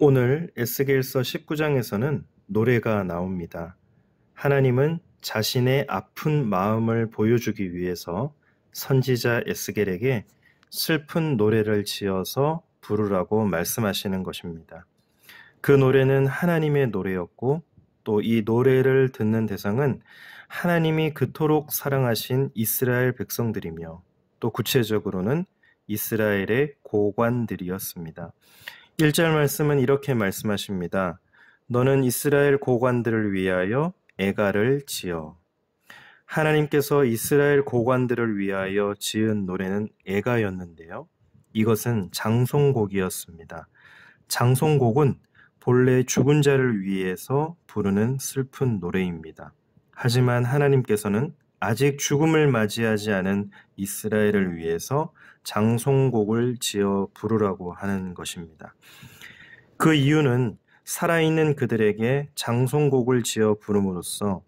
오늘 에스겔서 19장에서는 노래가 나옵니다. 하나님은 자신의 아픈 마음을 보여주기 위해서 선지자 에스겔에게 슬픈 노래를 지어서 부르라고 말씀하시는 것입니다. 그 노래는 하나님의 노래였고 또 이 노래를 듣는 대상은 하나님이 그토록 사랑하신 이스라엘 백성들이며 또 구체적으로는 이스라엘의 고관들이었습니다. 1절 말씀은 이렇게 말씀하십니다. 너는 이스라엘 고관들을 위하여 애가를 지어. 하나님께서 이스라엘 고관들을 위하여 지은 노래는 애가였는데요. 이것은 장송곡이었습니다. 장송곡은 본래 죽은 자를 위해서 부르는 슬픈 노래입니다. 하지만 하나님께서는 아직 죽음을 맞이하지 않은 이스라엘을 위해서 장송곡을 지어 부르라고 하는 것입니다. 그 이유는 살아있는 그들에게 장송곡을 지어 부름으로써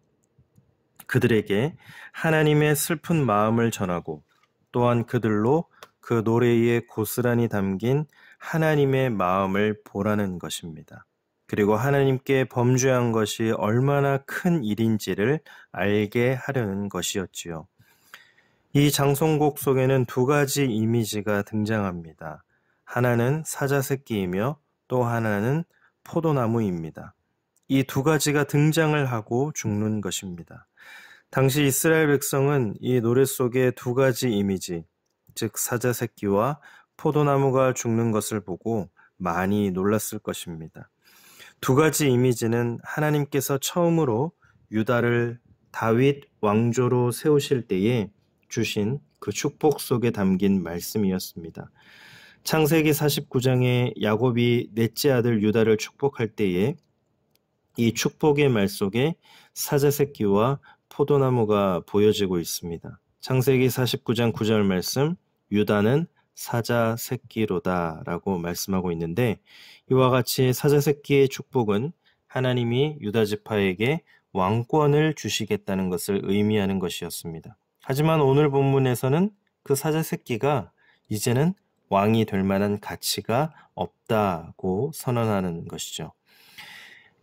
그들에게 하나님의 슬픈 마음을 전하고 또한 그들로 그 노래에 고스란히 담긴 하나님의 마음을 보라는 것입니다. 그리고 하나님께 범죄한 것이 얼마나 큰 일인지를 알게 하려는 것이었지요. 이 장송곡 속에는 두 가지 이미지가 등장합니다. 하나는 사자새끼이며 또 하나는 포도나무입니다. 이 두 가지가 등장을 하고 죽는 것입니다. 당시 이스라엘 백성은 이 노래 속의 두 가지 이미지, 즉 사자새끼와 포도나무가 죽는 것을 보고 많이 놀랐을 것입니다. 두 가지 이미지는 하나님께서 처음으로 유다를 다윗 왕조로 세우실 때에 주신 그 축복 속에 담긴 말씀이었습니다. 창세기 49장에 야곱이 넷째 아들 유다를 축복할 때에 이 축복의 말 속에 사자새끼와 포도나무가 보여지고 있습니다. 창세기 49장 9절 말씀, 유다는 사자새끼로다 라고 말씀하고 있는데, 이와 같이 사자새끼의 축복은 하나님이 유다 지파에게 왕권을 주시겠다는 것을 의미하는 것이었습니다. 하지만 오늘 본문에서는 그 사자새끼가 이제는 왕이 될 만한 가치가 없다고 선언하는 것이죠.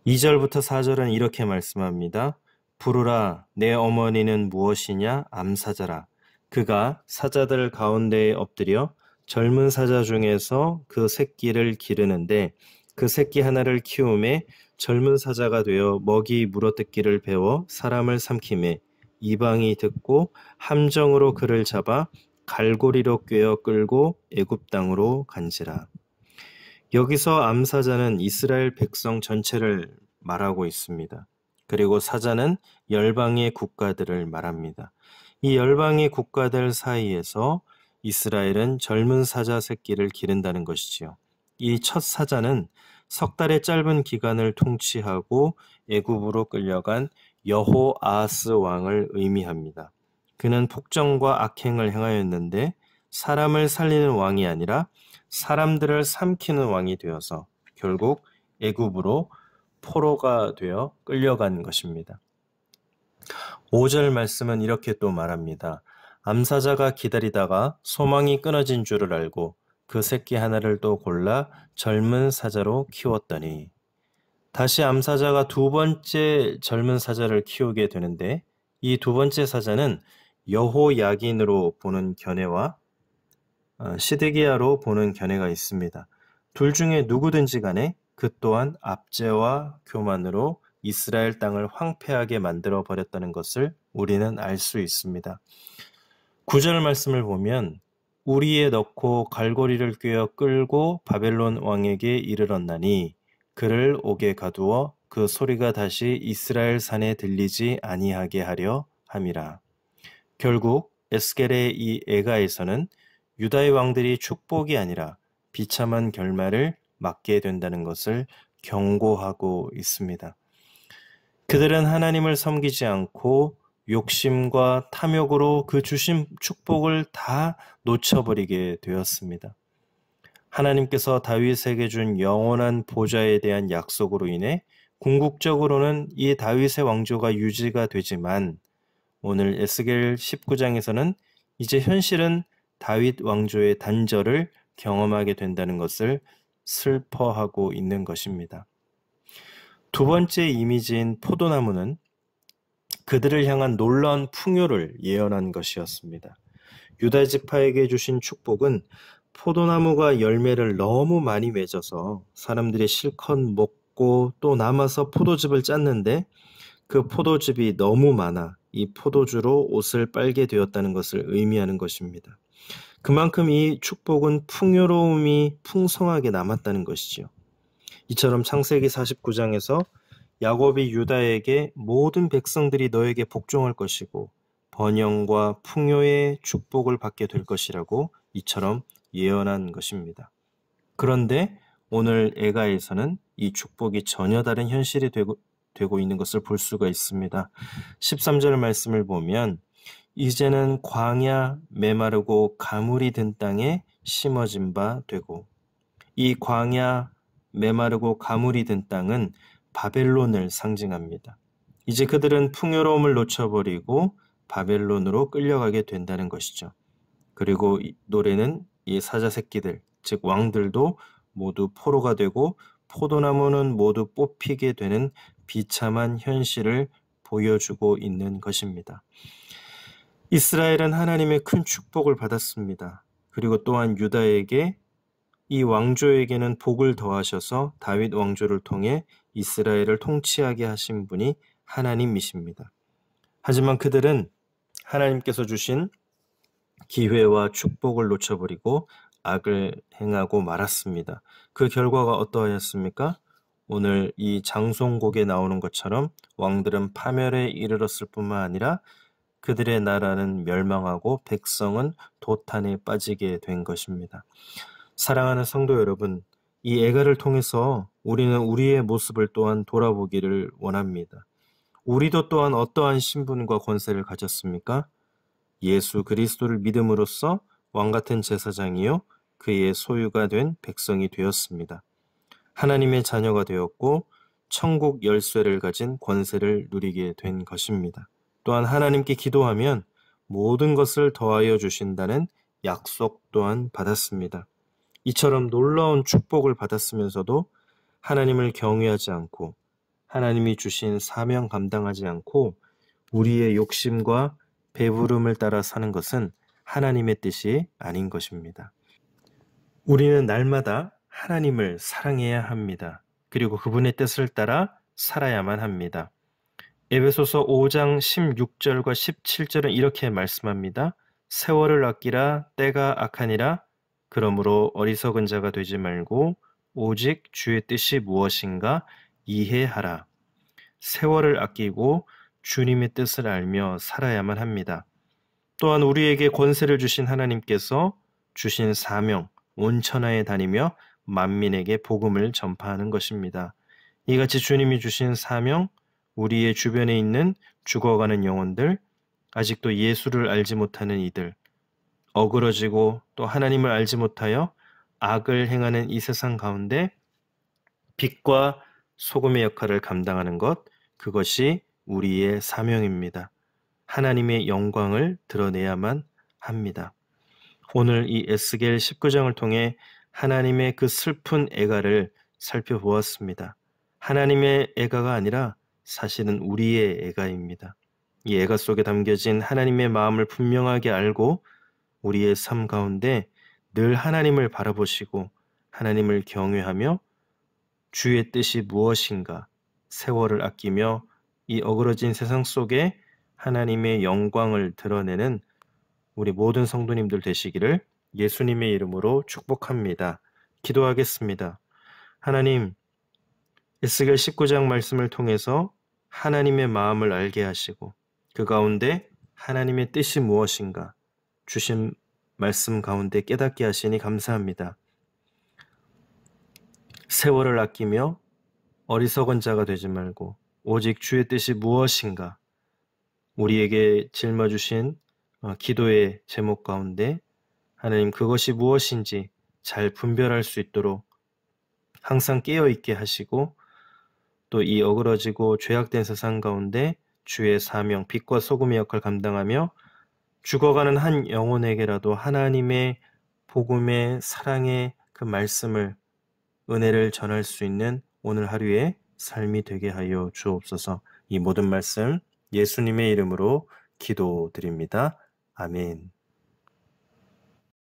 2절부터 4절은 이렇게 말씀합니다. 부르라, 내 어머니는 무엇이냐? 암사자라. 그가 사자들 가운데에 엎드려 젊은 사자 중에서 그 새끼를 기르는데 그 새끼 하나를 키우매 젊은 사자가 되어 먹이 물어뜯기를 배워 사람을 삼키매 이방이 듣고 함정으로 그를 잡아 갈고리로 꿰어 끌고 애굽 땅으로 간지라. 여기서 암사자는 이스라엘 백성 전체를 말하고 있습니다. 그리고 사자는 열방의 국가들을 말합니다. 이 열방의 국가들 사이에서 이스라엘은 젊은 사자 새끼를 기른다는 것이지요. 이 첫 사자는 석 달의 짧은 기간을 통치하고 애굽으로 끌려간 여호아하스 왕을 의미합니다. 그는 폭정과 악행을 행하였는데 사람을 살리는 왕이 아니라 사람들을 삼키는 왕이 되어서 결국 애굽으로 포로가 되어 끌려간 것입니다. 5절 말씀은 이렇게 또 말합니다. 암사자가 기다리다가 소망이 끊어진 줄을 알고 그 새끼 하나를 또 골라 젊은 사자로 키웠더니. 다시 암사자가 두 번째 젊은 사자를 키우게 되는데 이 두 번째 사자는 여호야긴으로 보는 견해와 시드기야로 보는 견해가 있습니다. 둘 중에 누구든지 간에 그 또한 압제와 교만으로 이스라엘 땅을 황폐하게 만들어 버렸다는 것을 우리는 알 수 있습니다. 9절 말씀을 보면 우리에 넣고 갈고리를 꿰어 끌고 바벨론 왕에게 이르렀나니 그를 옥에 가두어 그 소리가 다시 이스라엘 산에 들리지 아니하게 하려 함이라. 결국 에스겔의 이 애가에서는 유다의 왕들이 축복이 아니라 비참한 결말을 맞게 된다는 것을 경고하고 있습니다. 그들은 하나님을 섬기지 않고 욕심과 탐욕으로 그 주신 축복을 다 놓쳐버리게 되었습니다. 하나님께서 다윗에게 준 영원한 보좌에 대한 약속으로 인해 궁극적으로는 이 다윗의 왕조가 유지가 되지만 오늘 에스겔 19장에서는 이제 현실은 다윗 왕조의 단절을 경험하게 된다는 것을 슬퍼하고 있는 것입니다. 두 번째 이미지인 포도나무는 그들을 향한 놀라운 풍요를 예언한 것이었습니다. 유다 지파에게 주신 축복은 포도나무가 열매를 너무 많이 맺어서 사람들이 실컷 먹고 또 남아서 포도즙을 짰는데 그 포도즙이 너무 많아 이 포도주로 옷을 빨게 되었다는 것을 의미하는 것입니다. 그만큼 이 축복은 풍요로움이 풍성하게 남았다는 것이죠. 이처럼 창세기 49장에서 야곱이 유다에게 모든 백성들이 너에게 복종할 것이고 번영과 풍요의 축복을 받게 될 것이라고 이처럼 예언한 것입니다. 그런데 오늘 에가에서는 이 축복이 전혀 다른 현실이 되고 있는 것을 볼 수가 있습니다. 13절 말씀을 보면 이제는 광야 메마르고 가물이 든 땅에 심어진 바 되고, 이 광야 메마르고 가물이 든 땅은 바벨론을 상징합니다. 이제 그들은 풍요로움을 놓쳐버리고 바벨론으로 끌려가게 된다는 것이죠. 그리고 이 노래는 이 사자 새끼들, 즉 왕들도 모두 포로가 되고 포도나무는 모두 뽑히게 되는 비참한 현실을 보여주고 있는 것입니다. 이스라엘은 하나님의 큰 축복을 받았습니다. 그리고 또한 유다에게 이 왕조에게는 복을 더하셔서 다윗 왕조를 통해 이스라엘을 통치하게 하신 분이 하나님이십니다. 하지만 그들은 하나님께서 주신 기회와 축복을 놓쳐버리고 악을 행하고 말았습니다. 그 결과가 어떠하였습니까? 오늘 이 장송곡에 나오는 것처럼 왕들은 파멸에 이르렀을 뿐만 아니라 그들의 나라는 멸망하고 백성은 도탄에 빠지게 된 것입니다. 사랑하는 성도 여러분, 이 애가를 통해서 우리는 우리의 모습을 또한 돌아보기를 원합니다. 우리도 또한 어떠한 신분과 권세를 가졌습니까? 예수 그리스도를 믿음으로써 왕같은 제사장이요 그의 소유가 된 백성이 되었습니다. 하나님의 자녀가 되었고 천국 열쇠를 가진 권세를 누리게 된 것입니다. 또한 하나님께 기도하면 모든 것을 더하여 주신다는 약속 또한 받았습니다. 이처럼 놀라운 축복을 받았으면서도 하나님을 경외하지 않고 하나님이 주신 사명 감당하지 않고 우리의 욕심과 배부름을 따라 사는 것은 하나님의 뜻이 아닌 것입니다. 우리는 날마다 하나님을 사랑해야 합니다. 그리고 그분의 뜻을 따라 살아야만 합니다. 에베소서 5장 16절과 17절은 이렇게 말씀합니다. 세월을 아끼라 때가 악하니라. 그러므로 어리석은 자가 되지 말고 오직 주의 뜻이 무엇인가 이해하라. 세월을 아끼고 주님의 뜻을 알며 살아야만 합니다. 또한 우리에게 권세를 주신 하나님께서 주신 사명, 온 천하에 다니며 만민에게 복음을 전파하는 것입니다. 이같이 주님이 주신 사명, 우리의 주변에 있는 죽어가는 영혼들, 아직도 예수를 알지 못하는 이들, 어그러지고 또 하나님을 알지 못하여 악을 행하는 이 세상 가운데 빛과 소금의 역할을 감당하는 것, 그것이 우리의 사명입니다. 하나님의 영광을 드러내야만 합니다. 오늘 이 에스겔 19장을 통해 하나님의 그 슬픈 애가를 살펴보았습니다. 하나님의 애가가 아니라 사실은 우리의 애가입니다. 이 애가 속에 담겨진 하나님의 마음을 분명하게 알고 우리의 삶 가운데 늘 하나님을 바라보시고 하나님을 경외하며 주의 뜻이 무엇인가 세월을 아끼며 이 어그러진 세상 속에 하나님의 영광을 드러내는 우리 모든 성도님들 되시기를 예수님의 이름으로 축복합니다. 기도하겠습니다. 하나님, 에스겔 19장 말씀을 통해서 하나님의 마음을 알게 하시고 그 가운데 하나님의 뜻이 무엇인가 주신 말씀 가운데 깨닫게 하시니 감사합니다. 세월을 아끼며 어리석은 자가 되지 말고 오직 주의 뜻이 무엇인가 우리에게 짊어주신 기도의 제목 가운데 하나님 그것이 무엇인지 잘 분별할 수 있도록 항상 깨어있게 하시고 또 이 어그러지고 죄악된 세상 가운데 주의 사명, 빛과 소금의 역할을 감당하며 죽어가는 한 영혼에게라도 하나님의 복음의 사랑의 그 말씀을 은혜를 전할 수 있는 오늘 하루의 삶이 되게 하여 주옵소서. 이 모든 말씀 예수님의 이름으로 기도드립니다. 아멘.